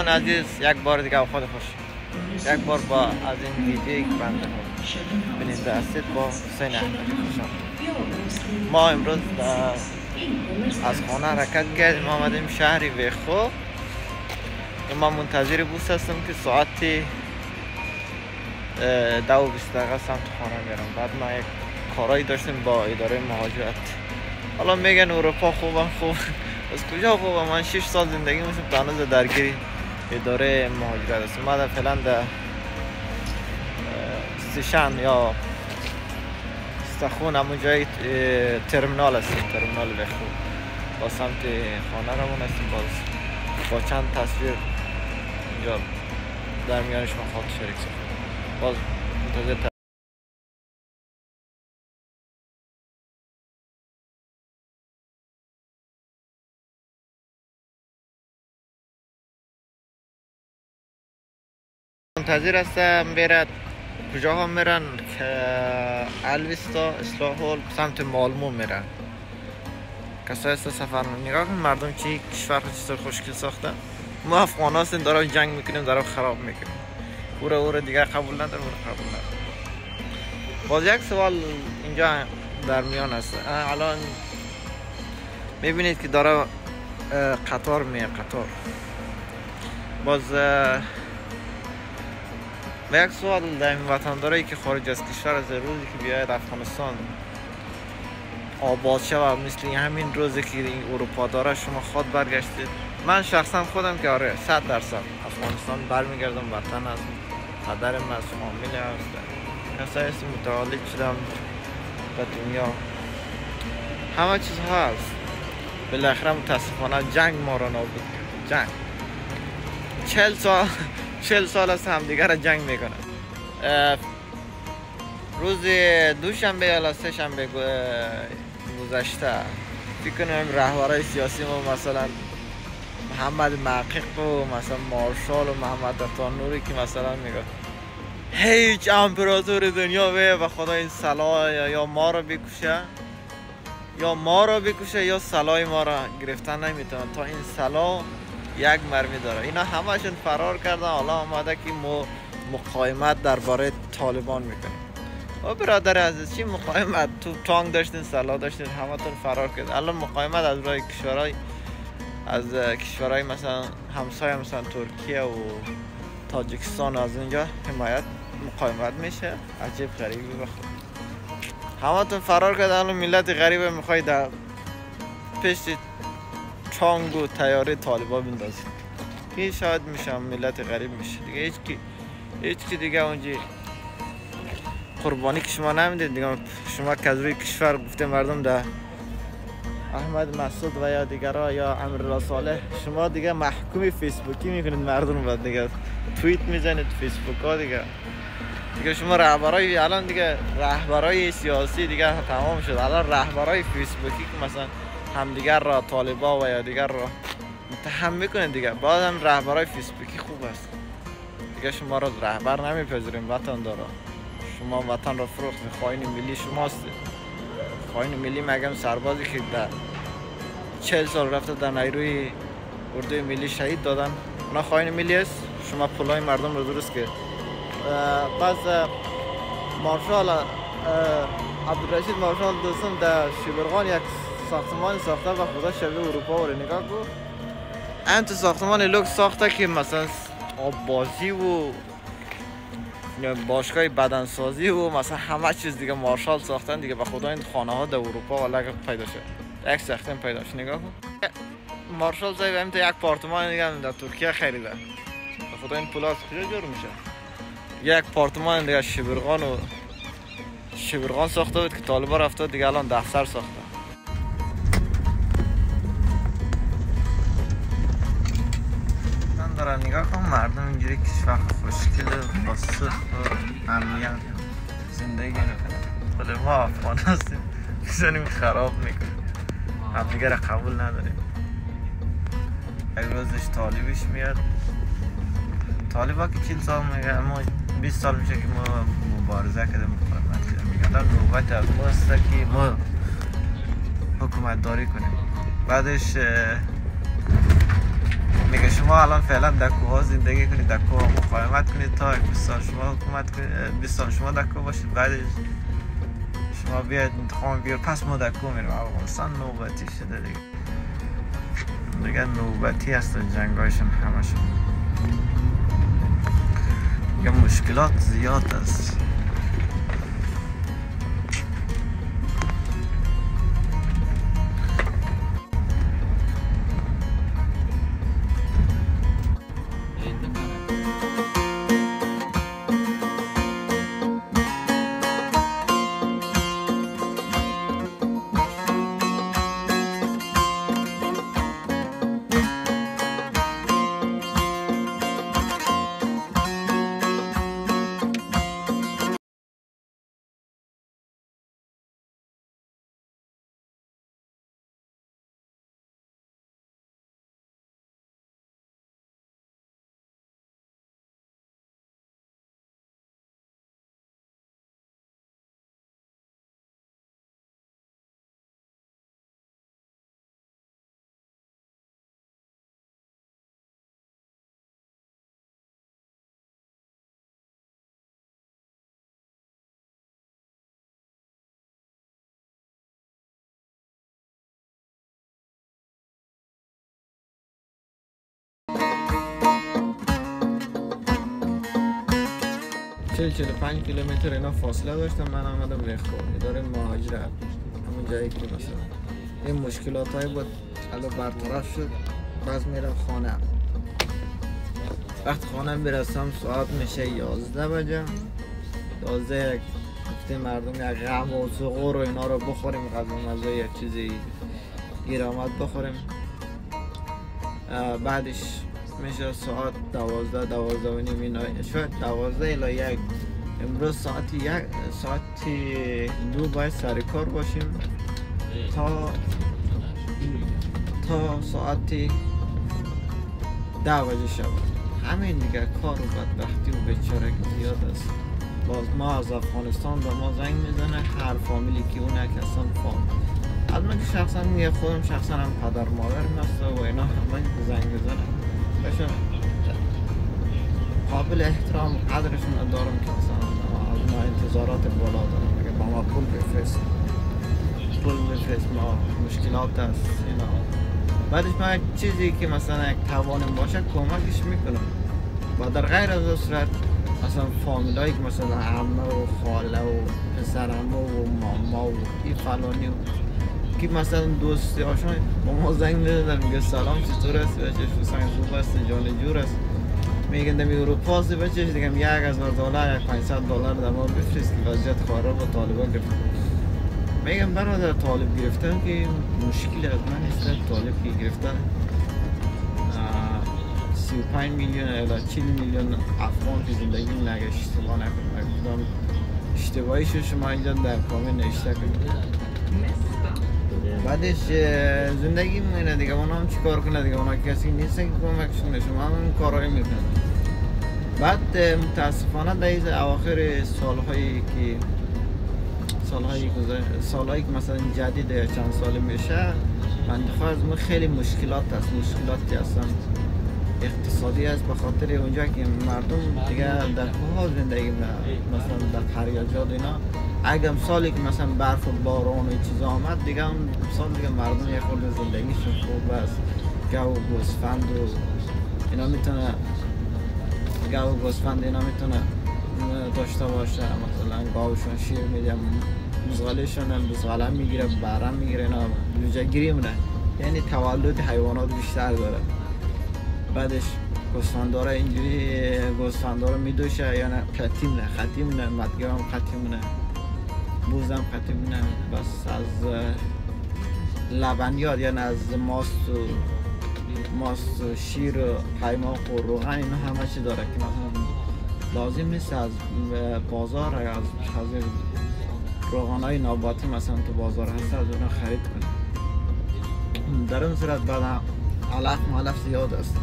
دوستان عزیز، یک بار دیگه اوقات خوش. یک بار با از این ویدیویی که بنده بیننده هستید با حسین احمدی خوشم. ما امروز از خانه حرکت کردیم، آمدیم شهری ویخو. ما منتظر بوس هستم که ساعتی 2:20 سمت خانه میرم. بعد ما یک کارایی داشتیم با اداره مهاجرت. حالا میگن اروپا خوبم، خوب از کجا خوبم؟ من 6 سال زندگی میشم تا هنوز درگیری اداره مهاجرت هستم. ما فعلا در استشن یا استخون همون جای ترمینال هستیم، ترمینال ویخو. با سمت خانه رمون هستیم، با چند تصویر اینجا در میانش ما خواهد شریک شد. باز منتظر هستم برد. کجا ها میرن؟ که الویستا، اصلاح هول، سمت مالمو میرن. کسایی هست سفر نگاه کن مردم چی کشور چطور خوشگل ساختن. ما افغان هستیم دارم جنگ میکنیم، دارم خراب میکنیم. اوره دیگه قبول نداره، قبول نداره. باز یک سوال اینجا در میان هست. الان میبینید که داره قطار میه، قطار. باز و یک سوال در این وطنداری که خارج از کشور از روزی که بیاید افغانستان آباد شد مثل همین روزی که این اروپا داره شما خود برگشتید. من شخصا خودم که آره 100% افغانستان برمیگردم، وطن است، پدرم است، فامیل است، کسایی است متولد شدم به دنیا، همه چیز هست. بالاخره متاسفانه جنگ ما را نابود کرد. جنگ 40 سال است هم دیگر را جنگ میکنن. روز دوشنبه یا سه شنبه گذشته فکر کنم رهبرای سیاسی ما مثلا محمد محقق و مثلا مارشال و محمد عطانوری که مثلا میگه هیچ امپراتور دنیا و خدا این سلاح یا ما رو بکشه یا سلاح ما را گرفتن نمیتونن. تا این سلاح یک مرمی داره. اینا همشون فرار کردن. حالا آمده که مقاومت درباره طالبان میکنیم. و برادر عزیز چی مقاومت؟ تو تانک داشتین، سلاح داشتین، همتون فرار کردین. الان مقاومت از راه کشورهای مثلا همسایه مثلا ترکیه و تاجیکستان از اینجا حمایت مقاومت میشه. عجیب غریبی بخور. همتون فرار کردن. الان ملت غریبه میخوای در پشت چانگ و تیاره طالبا بندازید. این شاید میشم ملت غریب میشه دیگه. هیچ کی دیگه اونجی قربانی که شما نمیدید دیگه. شما که از روی کشور گفته مردم ده احمد مسعود و یا دیگرها یا امرالله صالح، شما دیگه محکوم فیسبوکی میکنید مردم رو دیگه. توییت میزنید فیسبوک ها دیگه شما رهبرای الان دیگه رهبرای سیاسی دیگه تمام شد. الان رهبرای فیسبوکی که مثلا همدیگر را طالبا و یا دیگر را متهم میکنن دیگه. باز هم رهبرای فیسبوکی خوب است دیگه. شما را رهبر نمیپذیریم وطن دارا. شما وطن را فروختید. خائن ملی شماست. خائن ملی مگم سربازی که در 40 سال رفته در نیروی اردوی ملی شهید دادن اونا خائن ملی است؟ شما پولای مردم رو درست کرد. پس مارشال عبدالرشید مارشال دوستم در شبرغان یک ساختمان ساخته و خدا شبیه اروپا رو نگاه کن. این تو ساختمان لوکس ساخته که مثلا آببازی و باشگاه بدنسازی و مثلا همه چیز دیگه مارشال ساختن دیگه. به خدا این خانه ها در اروپا و لگه پیدا شد. یک ساختن پیدا شد. نگاه کن مارشال زای همین یک آپارتمان دیگه در ترکیه خریده. به خدا این پولا کجا جور میشه؟ یک آپارتمان دیگه شبرغان ساخته بود که طالبا رفته دیگه الان دفتر ساخته. من دارم نگاه کنم مردم اینجوری کشور خوشگل با صلح و امنیت زندگی میکنن. خود ما افغان هستیم میزنیم خراب میکنیم، همدیگه را قبول نداریم. یک روزش طالبش میاد. طالبا که 40 سال میگه، ما 20 سال میشه که ما مبارزه کردیم میگن در نوبت از ما است که ما حکومت داری کنیم. بعدش میگه شما الان فعلا در کوه زندگی کنید، در کوه مقاومت کنید تا 20 سال شما حکومت کنید، 20 سال شما در کوه باشید، بعدش شما بیاید انتخاب بیار، پس ما در کوه میریم. افغانستان نوبتی شده دیگه نوبتی هست جنگایشون همشون. دیگه مشکلات زیاد است. چل 5 کیلومتر اینا فاصله داشتم. من آمدم رخو اداره مهاجرت، همون جایی که مثلا این مشکلات های بود الان برطرف شد. باز میرم خانه. وقت خانه برسم ساعت میشه 11 بجه. 11 گفتیم مردم یک غم و سغور و اینا رو بخوریم، غذا مزه یک چیزی گیر آمد بخوریم. بعدش میشه ساعت 12 و نیم اینا، شاید 12 الی 1. امروز ساعت 2 باید سر کار باشیم تا ساعت 10 بجه شب. همین دیگه کار و بدبختی و بیچارگی زیاد است. باز ما از افغانستان به ما زنگ میزنه هر فامیلی که اونه که اصلا الان که شخصا میگه خودم شخصا هم پدر مادرم هست و اینا همه زنگ میزنه باشم قابل احترام قدرشون دارم که مثلا از ما انتظارات بالا دارم. میگه با ما پول بفرست ما مشکلات هست اینا. بعدش من چیزی که مثلا یک توانم باشه کمکش میکنم. و در غیر از اون صورت مثلا فامیلایی که مثلا عمه و خاله و پسرعمه و ماما و این فلانی که مثلا دوستی هاشون با ما زنگ میزنن میگه سلام چطور است بچه‌ش، حسین خوب است، جان جور است. میگن دمی اروپا هستی بچه‌ش، دیگه $1000 $500 در ما بفرست که وضعیت خراب و طالبان گرفتن. میگم برادر طالب گرفتن که مشکل از من نیست. طالب که گرفتن 35 میلیون الی 40 میلیون افغان که زندگی نگه اشتباه نکنم. اشتباهی شو شما اینجا در کامل نشته کنید. بعدش زندگی میمونه دیگه. اونا هم چی کار کنه دیگه؟ اونا کسی نیستن که کمکشون شما هم کارهایی میکنن. بعد متاسفانه در این اواخر سالهایی که مثلا جدید چند ساله میشه من از ما خیلی مشکلات هست. مشکلاتی هستن اقتصادی است به خاطر اونجا که مردم دیگه در کوه زندگی مثلا در فریاجات اینا. اگه سالی که مثلا برف و باران و چیزا آمد دیگه اون سال دیگه مردم یه خورده زندگیشون خوب است. گو و گوسفند و اینا میتونه داشته باشه. مثلا گاوشون شیر میده، بزغالشون هم بزغاله میگیره، برم میگیره، اینا لوجه گیری مونه. یعنی تولد حیوانات بیشتر داره. بعدش گوسفندارا اینجوری گوسفندارا میدوشه یا نه خطی مونه، مدگه هم خطی مونه، بوزم خطی مونه. بس از لبنیات یعنی از ماست و شیر و قیماق و روغن اینا همه چی داره که مثلا لازم نیست از بازار از روغنای نباتی مثلا تو بازار هست از اونها خرید کنیم. در اون صورت بعد علف مالف زیاد است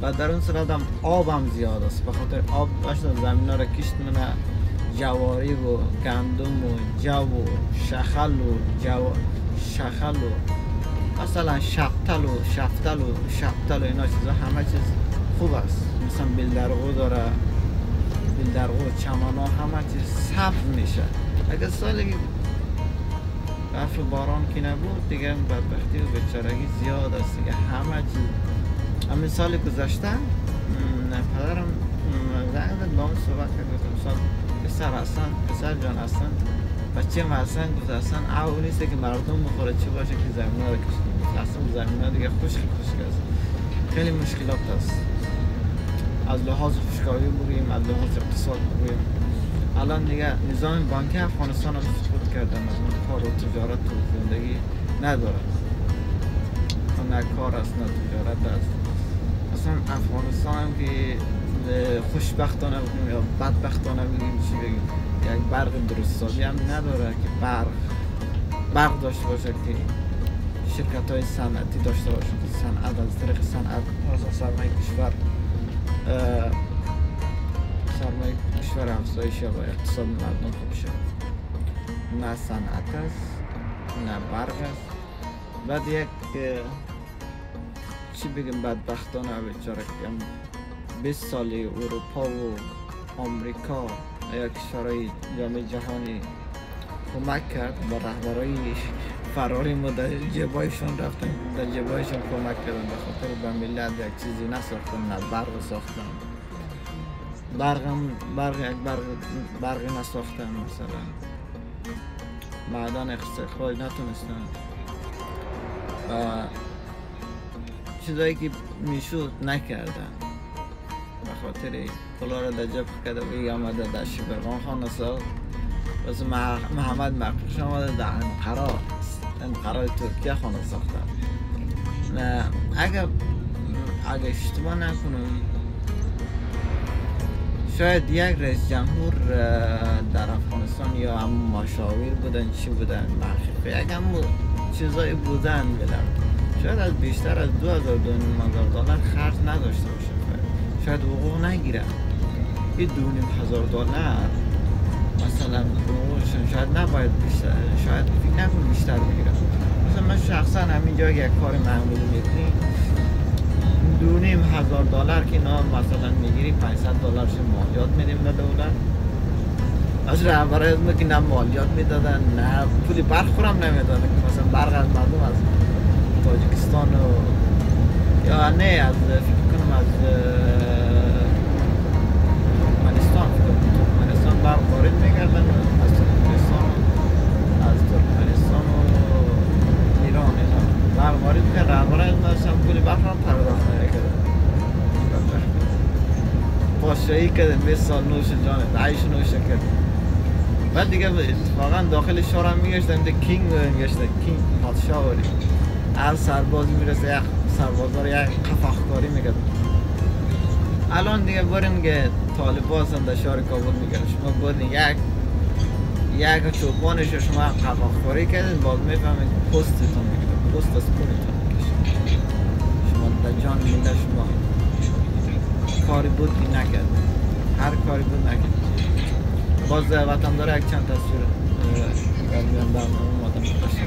و در اون صورت هم آب هم زیاد است. به خاطر آب باشد زمین ها را کشت منه. جواری و گندم و جو و شخل و مثلا شفتل و اینا چیزا همه چیز خوب است. مثلا بیلدرقو داره، بیلدرقو چمنا همه چیز سبز میشه. اگر سالی برف و باران که نبود دیگه بدبختی و بیچارگی زیاد است دیگه. همه چیز همین سال گذشته پدرم زنگ زد با من صحبت کرد، گفتم مثلا پسر هستن، پسر جان هستن، بچه هم هستن، گفت اصلا او نیسته که مردم بخوره چی باشه که زمین ها رو کشید. اصلا زمین ها دیگه خشک است، خیلی مشکلات است. از لحاظ خشکاوی بگوییم، از لحاظ اقتصاد بگوییم. الان دیگه نظام بانکی افغانستان هم سقوط کردن، از اون کار و تجارت و زندگی نداره، نه کار است نه تجارت است. اصلا افغانستان هم که خوشبختانه بگیم یا بدبختانه بگیم چی بگیم، یک برق درستابی هم نداره که برق داشته باشه، که شرکت های صنعتی داشته باشه که صنعت از طریق صنعت سرمایه کشور افزایش یا با اقتصاد مردم خوب شد. نه صنعت است نه برق است. بعد یک چی بگیم بدبختانه بیچاره که 20 سالی اروپا و آمریکا یا کشورهای جامعه جهانی کمک کرد با رهبرای فراری ما در جیبایشان رفتن، در جیبایشان کمک کردن به خاطر به ملت یک چیزی نساختن، نه برق ساختن، برقی نساختن، مثلا معدن استخراج نتونستن و چیزایی که میشود نکردن. به خاطر پولا را در جب کرده و آمده در شبرغان خان ساخت. بس محمد مقدوش آمده در انقره ترکیه خانه ساخته. اگر اشتباه نکنم شاید یک رئیس جمهور در افغانستان یا هم مشاور بودن چی بودن محقق یک هم چیزایی بودن بودن، شاید از بیشتر از 2000 دلار خرج نداشته باشه، شاید حقوق نگیرن. این 2500 دلار مثلا حقوقشون شاید نباید بیشتر، شاید فکر نکنم بیشتر بگیرن. مثلا من شخصا همینجا یک کار معمولی میکنیم 2500 دلار که اینا مثلا میگیری 500 دلارش مالیات میدیم به دولت. از رهبرای از ما که نه مالیات میدادن نه پولی برق خورم نمیدادن، که مثلا برق از مردم از تاجیکستان و یا نه از فکر کنم از ترکمنستان برق وارد میکردن، از ترکمنستان و ایران اینا برق وارد میکردن. رهبرای از ما اصلا پولی برق هم پرداخت نمیکردن. پادشاهی کردن 20 سال نوش جانت عیش نوش کرد. بعد دیگه اتفاقا داخل شهر هم میگشتن کینگ میگشتن، کینگ پادشاه ولی هر سربازی میرسه یک سربازا یک قفاخکاری میکرد. الان دیگه برین که طالبان هستن در شهر کابل میگن شما برین یک چوپانش شما قفاخکاری کردین باز میفهمین پستتون میگیرن، پست از پولتون میکشن. شما در جان ملت شما کاری بود که نکرد، هر کاری بود نکرد. باز وطن داره یک چند تصویر برمیان برنامه مادم داشته باشه.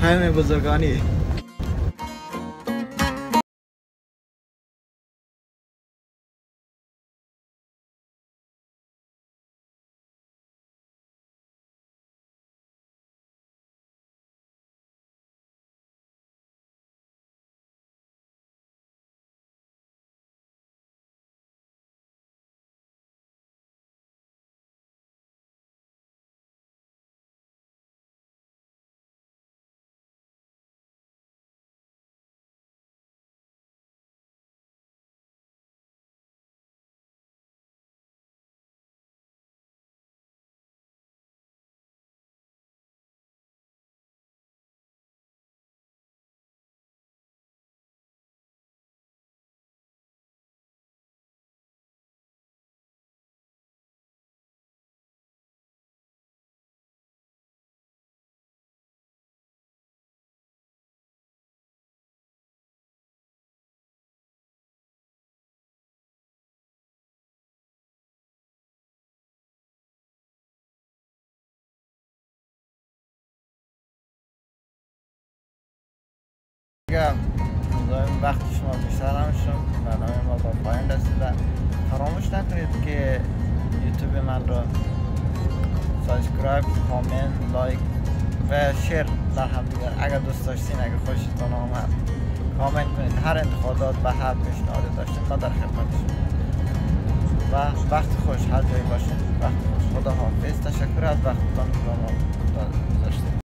همین بزرگانی دیگه وقت شما بیشتر نمیشون. برنامه ما با پایان رسیده. فراموش نکنید که یوتیوب من رو سابسکرایب، کامنت، لایک و شیر در هم دیگر اگر دوست داشتین، اگر خوشتون آمد کامنت کنید. هر انتقادات و هر پیشنهادی داشتین ما در خدمتشون. و وقت خوش، هر جایی باشین وقت خوش. خدا حافظ. تشکر از وقتتان که با ما داشتید.